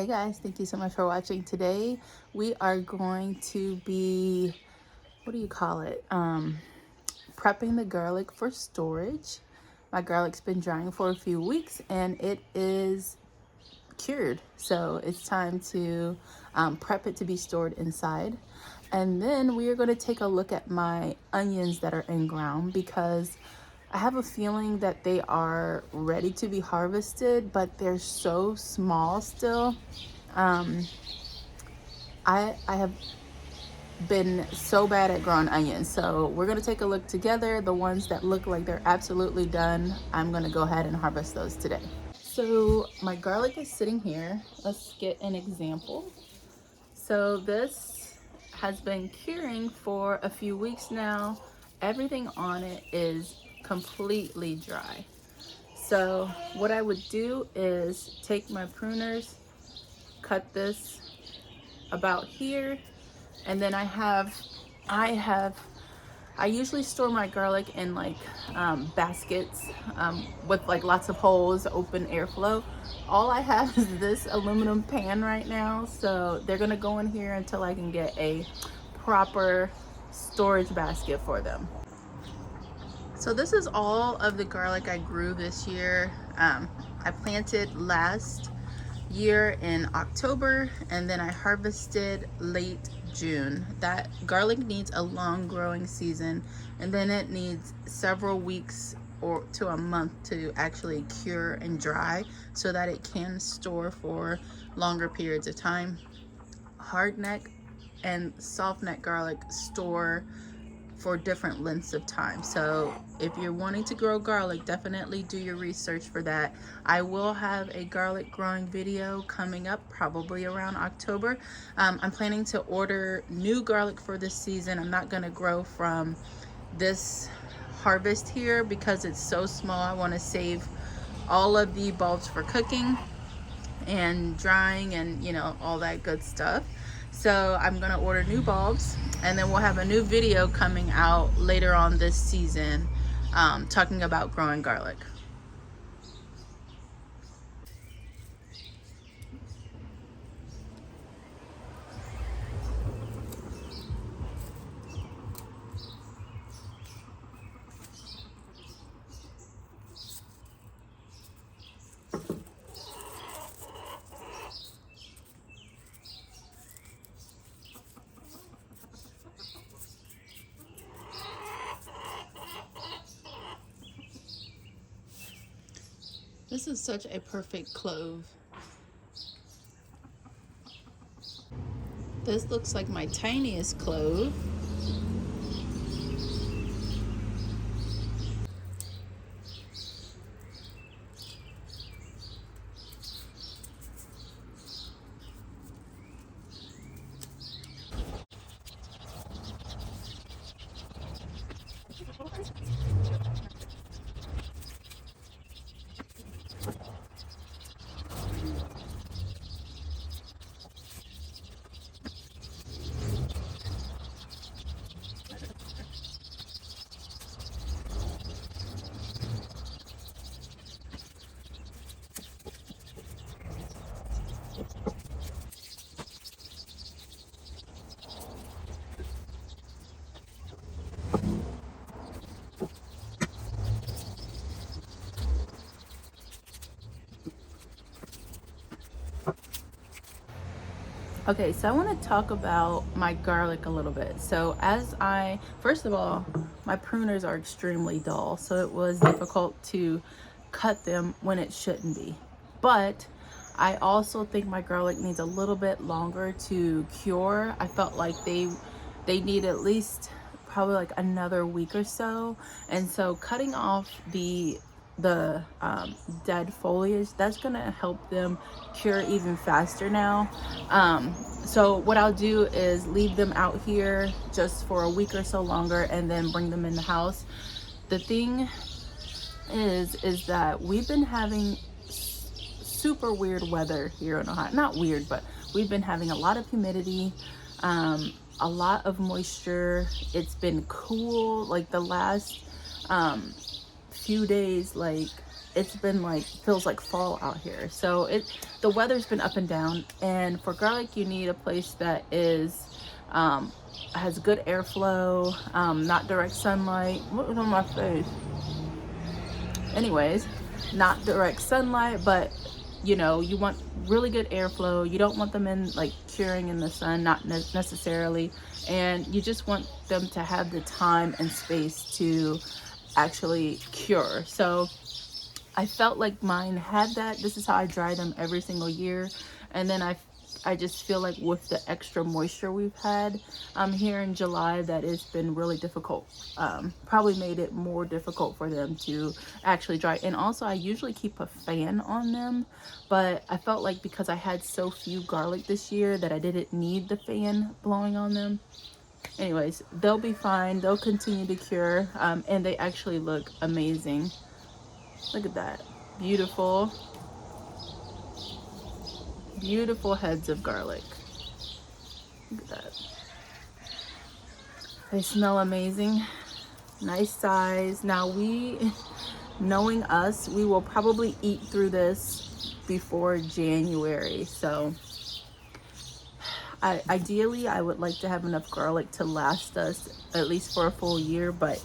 Hey guys, thank you so much for watching. Today we are going to be, what do you call it? Prepping the garlic for storage. My garlic's been drying for a few weeks and it is cured. So it's time to prep it to be stored inside. And then we are going to take a look at my onions that are in ground because I have a feeling that they are ready to be harvested, but they're so small still. I have been so bad at growing onions, so we're gonna take a look together. The ones that look like they're absolutely done, I'm gonna go ahead and harvest those today. So my garlic is sitting here. Let's get an example. So this has been curing for a few weeks now. Everything on it is completely dry. So what I would do is take my pruners, cut this about here, and then I usually store my garlic in like baskets with like lots of holes, open airflow. All I have is this aluminum pan right now, so they're gonna go in here until I can get a proper storage basket for them. So this is all of the garlic I grew this year. I planted last year in October and then I harvested late June. That garlic needs a long growing season and then it needs several weeks or to a month to actually cure and dry so that it can store for longer periods of time. Hardneck and softneck garlic store for different lengths of time. So if you're wanting to grow garlic, definitely do your research for that. I will have a garlic growing video coming up probably around October. I'm planning to order new garlic for this season. I'm not going to grow from this harvest here because it's so small. I want to save all of the bulbs for cooking and drying and all that good stuff. So I'm gonna order new bulbs and then we'll have a new video coming out later on this season talking about growing garlic. This is such a perfect clove. This looks like my tiniest clove. Okay, so I want to talk about my garlic a little bit. So first of all, my pruners are extremely dull, so it was difficult to cut them when it shouldn't be. But I also think my garlic needs a little bit longer to cure. I felt like they need at least probably like another week or so. And so cutting off the dead foliage, that's gonna help them cure even faster now. So what I'll do is leave them out here just for a week or so longer and then bring them in the house. The thing is that we've been having super weird weather here in Ohio. Not weird, but we've been having a lot of humidity, a lot of moisture. It's been cool like the last few days. Like it's been like, feels like fall out here. So the weather's been up and down, and for garlic you need a place that is has good airflow, not direct sunlight. What was on my face? Anyways, not direct sunlight, but you know, you want really good airflow. You don't want them in like curing in the sun, not necessarily, and you just want them to have the time and space to actually cure. So I felt like mine had that. This is how I dry them every single year. And then I just feel like with the extra moisture we've had here in July, that it's been really difficult. Probably made it more difficult for them to actually dry. And also I usually keep a fan on them, but I felt like because I had so few garlic this year that I didn't need the fan blowing on them. Anyways, they'll be fine. They'll continue to cure, and they actually look amazing. Look at that. Beautiful. Beautiful heads of garlic. Look at that. They smell amazing. Nice size. Now knowing us, we will probably eat through this before January. So ideally I would like to have enough garlic to last us at least for a full year, but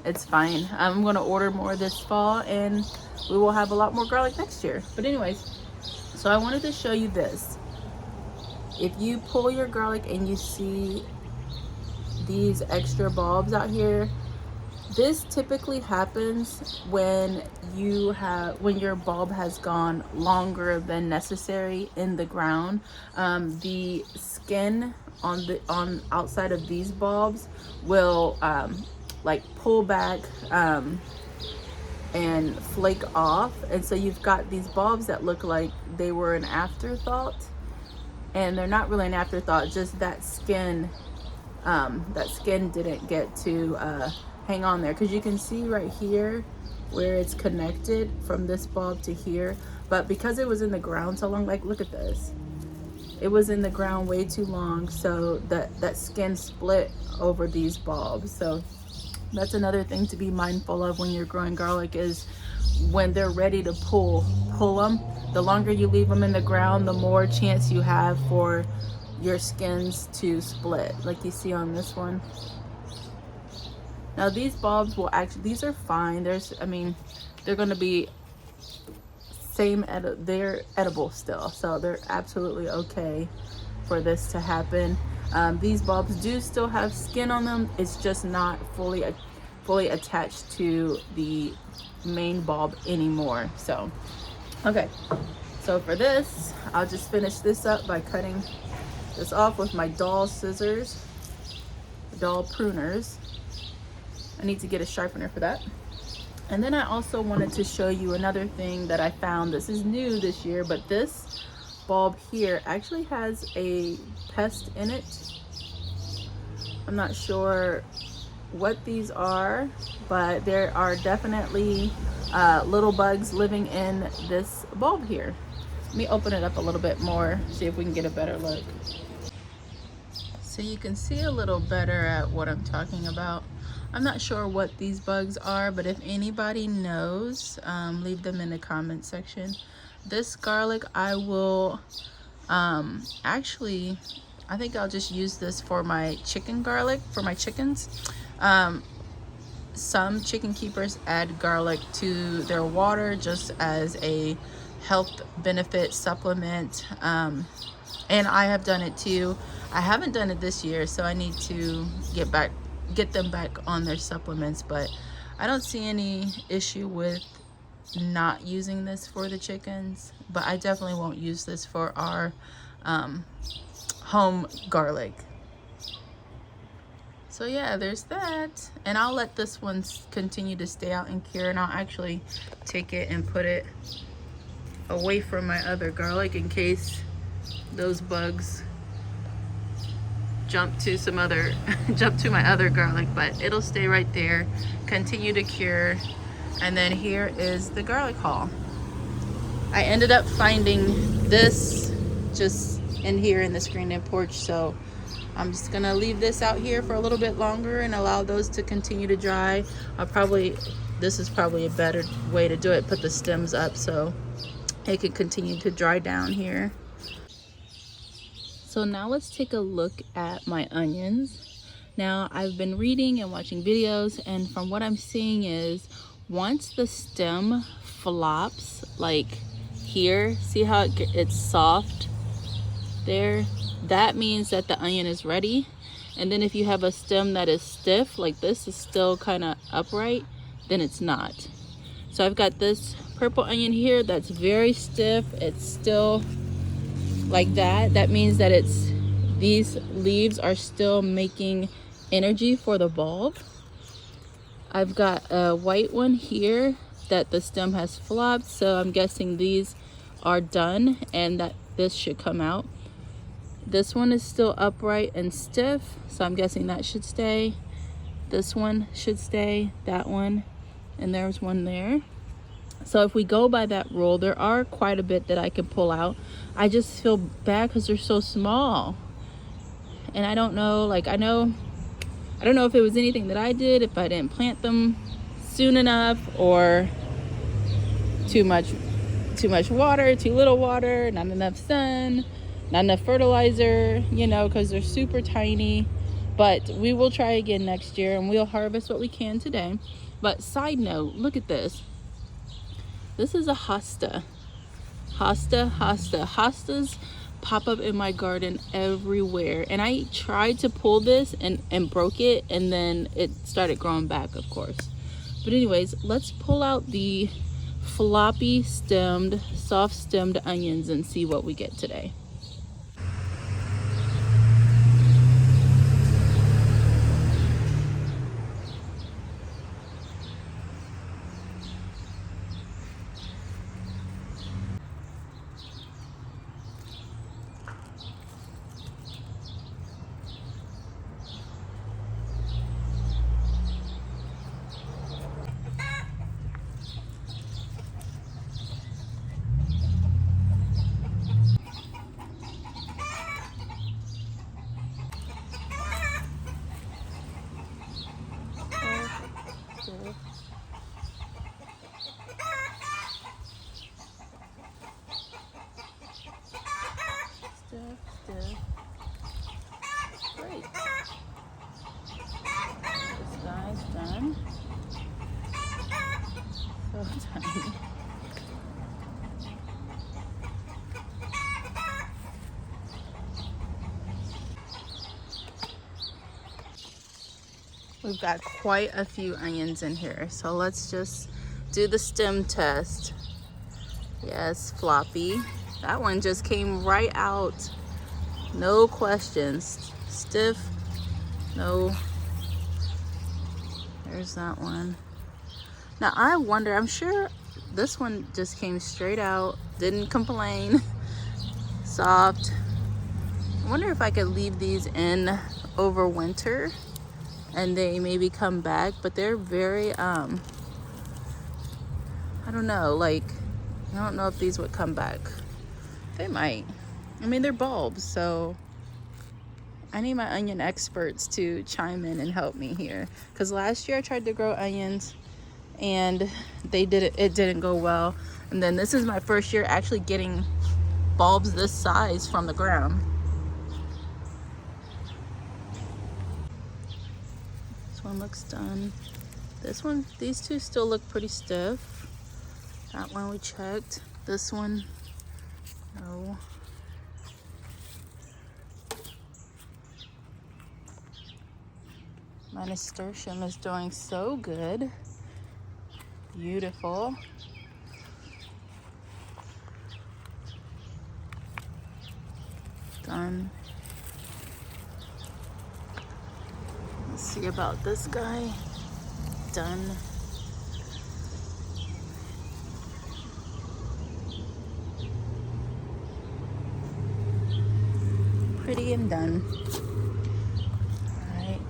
it's fine. I'm going to order more this fall and we will have a lot more garlic next year. But anyways, so I wanted to show you this. If you pull your garlic and you see these extra bulbs out here, this typically happens when your bulb has gone longer than necessary in the ground. The skin on outside of these bulbs will like pull back and flake off, and so you've got these bulbs that look like they were an afterthought, and they're not really an afterthought, just that skin didn't get to hang on there, because you can see right here where it's connected from this bulb to here, but because it was in the ground so long, like look at this, it was in the ground way too long, so that skin split over these bulbs. So that's another thing to be mindful of when you're growing garlic, is when they're ready to pull them, the longer you leave them in the ground, the more chance you have for your skins to split, like you see on this one. Now these bulbs will actually, these are fine. They're going to be they're edible still, so they're absolutely okay for this to happen. These bulbs do still have skin on them. It's just not fully attached to the main bulb anymore. So, okay. So for this, I'll just finish this up by cutting this off with my dull scissors, dull pruners. I need to get a sharpener for that. And then I also wanted to show you another thing that I found. This is new this year, but this bulb here actually has a pest in it. I'm not sure what these are, but there are definitely little bugs living in this bulb here. Let me open it up a little bit more, see if we can get a better look. So you can see a little better at what I'm talking about. I'm not sure what these bugs are, but if anybody knows, leave them in the comment section. This garlic, I will actually, I think I'll just use this for my chicken garlic, for my chickens. Some chicken keepers add garlic to their water just as a health benefit supplement, and I have done it too. I haven't done it this year, so I need to get them back on their supplements, but I don't see any issue with not using this for the chickens, but I definitely won't use this for our home garlic. So yeah, there's that, and I'll let this one continue to stay out and cure, and I'll actually take it and put it away from my other garlic in case those bugs jump to my other garlic, but it'll stay right there, continue to cure. And then here is the garlic haul. I ended up finding this just in here in the screened-in porch, so I'm just gonna leave this out here for a little bit longer and allow those to continue to dry. I'll probably this is probably a better way to do it. Put the stems up so it can continue to dry down here. So now let's take a look at my onions. Now I've been reading and watching videos, and from what I'm seeing is once the stem flops, like here, see how it's soft there? That means that the onion is ready. And then if you have a stem that is stiff, like this is still kind of upright, then it's not. So I've got this purple onion here that's very stiff. It's still like that. That means that these leaves are still making energy for the bulb. I've got a white one here that the stem has flopped, so I'm guessing these are done and that this should come out. This one is still upright and stiff, so I'm guessing that should stay. This one should stay, that one, and there's one there. So if we go by that rule, there are quite a bit that I can pull out. I just feel bad because they're so small. And I don't know, like I don't know if it was anything that I did, if I didn't plant them soon enough, or too much water, too little water, not enough sun, not enough fertilizer, you know, because they're super tiny. But we will try again next year and we'll harvest what we can today. But side note, look at this. This is a hosta. Hostas pop up in my garden everywhere. And I tried to pull this and broke it, and then it started growing back, of course. But anyways, let's pull out the floppy stemmed, soft stemmed onions and see what we get today. Great. This guy's done. So tiny. We've got quite a few onions in here, so let's just do the stem test. Yes, floppy. That one just came right out. No questions. Stiff. No. There's that one. Now I wonder, I'm sure this one just came straight out, didn't complain. Soft. I wonder if I could leave these in over winter and they maybe come back, but they're very I don't know, like I don't know if these would come back. They might. I mean, they're bulbs, so I need my onion experts to chime in and help me here, because last year I tried to grow onions and it didn't go well. And then this is my first year actually getting bulbs this size from the ground. This one looks done. This one, these two still look pretty stiff. That one we checked. This one, no. My nasturtium is doing so good. Beautiful. Done. Let's see about this guy. Done. Pretty and done. All right.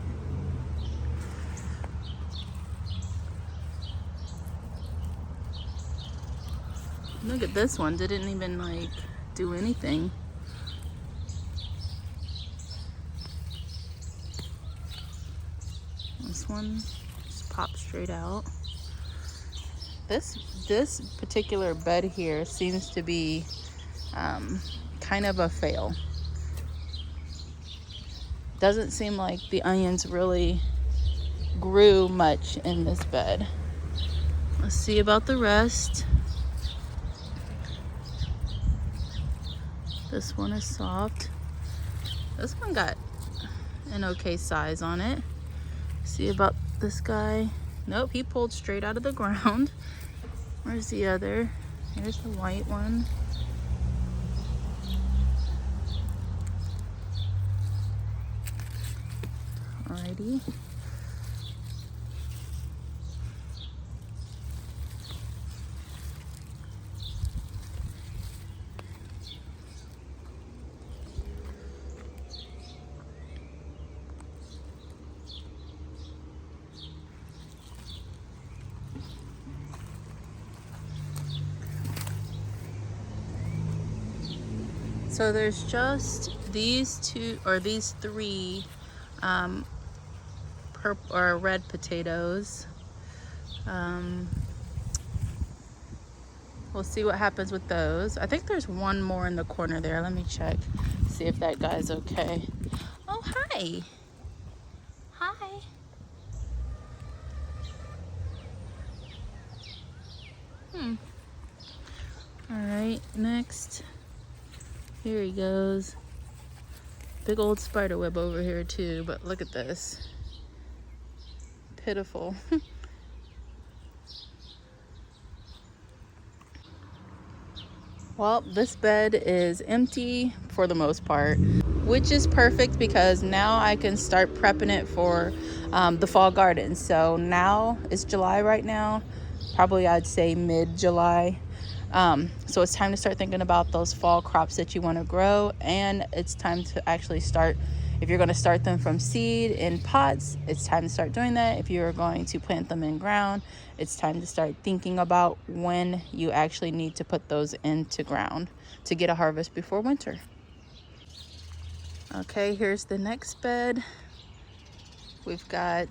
Look at this one. Didn't even like do anything. This one just popped straight out. This particular bed here seems to be kind of a fail. Doesn't seem like the onions really grew much in this bed. Let's see about the rest. This one is soft. This one got an okay size on it. See about this guy. Nope, he pulled straight out of the ground. Where's the other? Here's the white one. Alrighty. So there's just these two or these three purple or red potatoes. We'll see what happens with those. I think there's one more in the corner there. Let me check, see if that guy's okay. Oh, hi. Hi. All right, next. Here he goes. Big old spider web over here too, but look at this. Pitiful. Well, this bed is empty for the most part, which is perfect because now I can start prepping it for the fall garden. So now it's July right now, probably I'd say mid-July. So it's time to start thinking about those fall crops that you want to grow, and it's time to actually start. If you're going to start them from seed in pots, it's time to start doing that. If you're going to plant them in ground, it's time to start thinking about when you actually need to put those into ground to get a harvest before winter. Okay, here's the next bed. We've got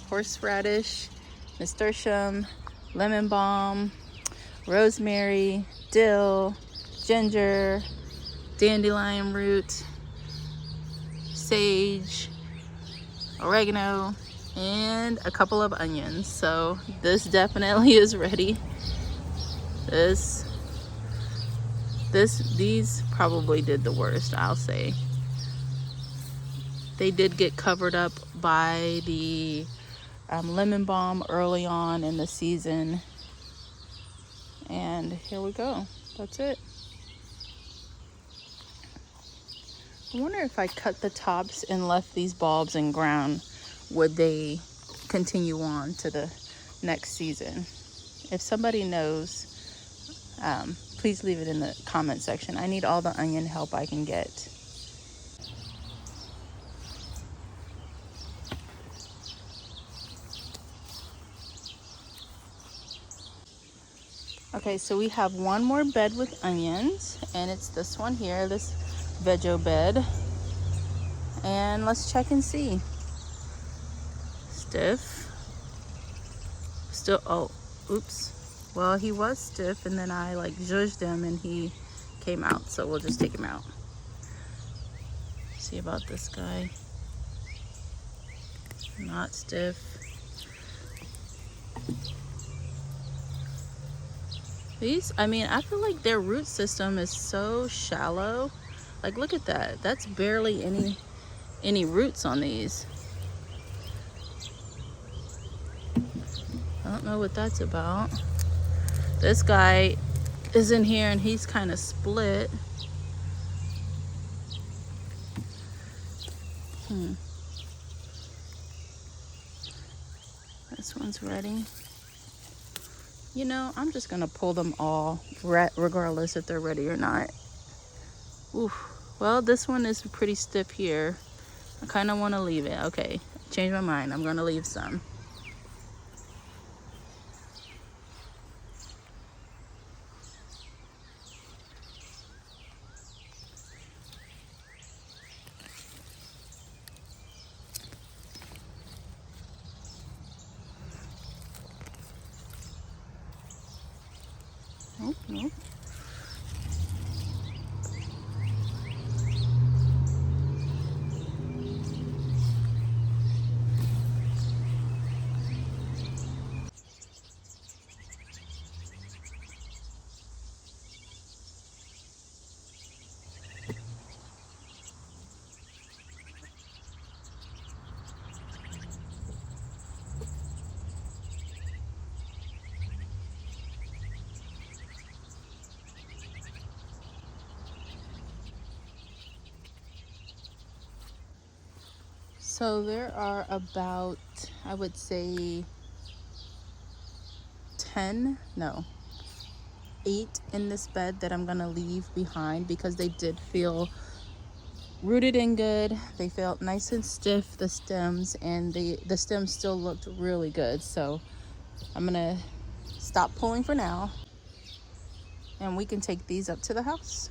horseradish, nasturtium, lemon balm, rosemary, dill, ginger, dandelion root, sage, oregano, and a couple of onions. So this definitely is ready. These probably did the worst, I'll say. They did get covered up by the lemon balm early on in the season. And here we go. That's it. I wonder if I cut the tops and left these bulbs in ground, would they continue on to the next season? If somebody knows, please leave it in the comment section. I need all the onion help I can get. Okay, so we have one more bed with onions, and it's this one here, this Vego bed. And let's check and see. Stiff. Still, oh, oops. Well, he was stiff, and then I like zhuzhed him and he came out, so we'll just take him out. See about this guy. Not stiff. These, I mean, I feel like their root system is so shallow. Like, look at that. That's barely any roots on these. I don't know what that's about. This guy is in here and he's kind of split. This one's ready. You know, I'm just gonna pull them all regardless if they're ready or not. Oof. Well, this one is pretty stiff here. I kind of want to leave it. Okay, change my mind. I'm gonna leave some. Mm. So there are about, I would say 10, no, 8 in this bed that I'm gonna leave behind because they did feel rooted in good. They felt nice and stiff, the stems, and the stems still looked really good. So I'm gonna stop pulling for now, and we can take these up to the house.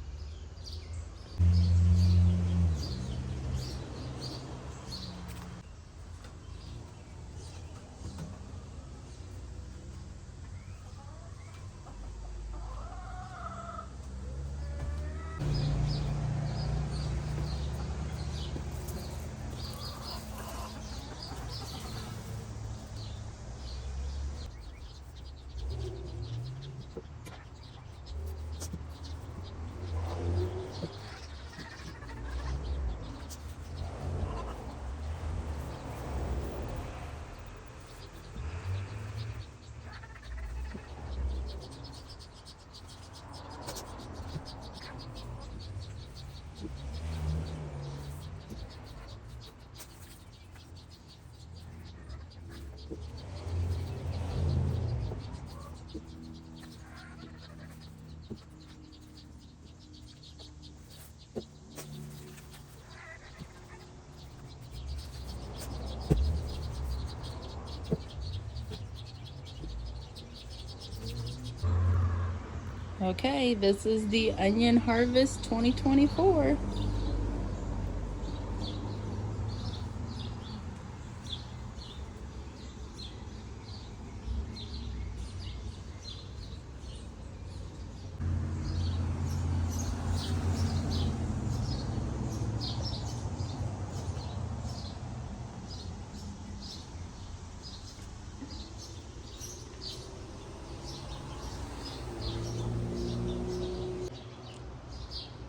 Okay, this is the onion harvest 2024.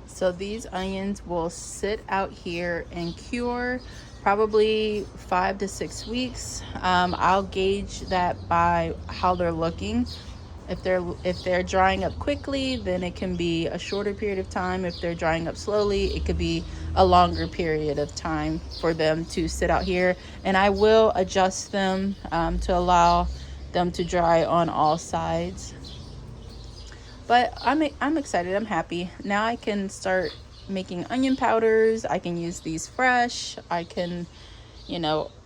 So these onions will sit out here and cure probably 5 to 6 weeks. I'll gauge that by how they're looking. If they're drying up quickly, then it can be a shorter period of time. If they're drying up slowly, it could be a longer period of time for them to sit out here. And I will adjust them to allow them to dry on all sides. But I'm excited. I'm happy. Now I can start making onion powders. I can use these fresh. I can,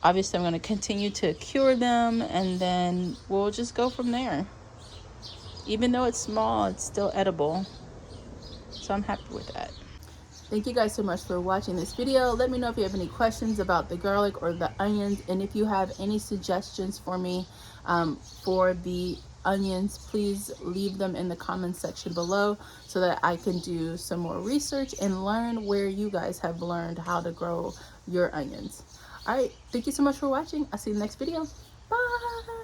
obviously I'm going to continue to cure them, and then we'll just go from there. Even though it's small, it's still edible. So I'm happy with that. Thank you guys so much for watching this video. Let me know if you have any questions about the garlic or the onions, and if you have any suggestions for me for the onions, please leave them in the comments section below so that I can do some more research and learn where you guys have learned how to grow your onions. All right, thank you so much for watching. I'll see you in the next video. Bye.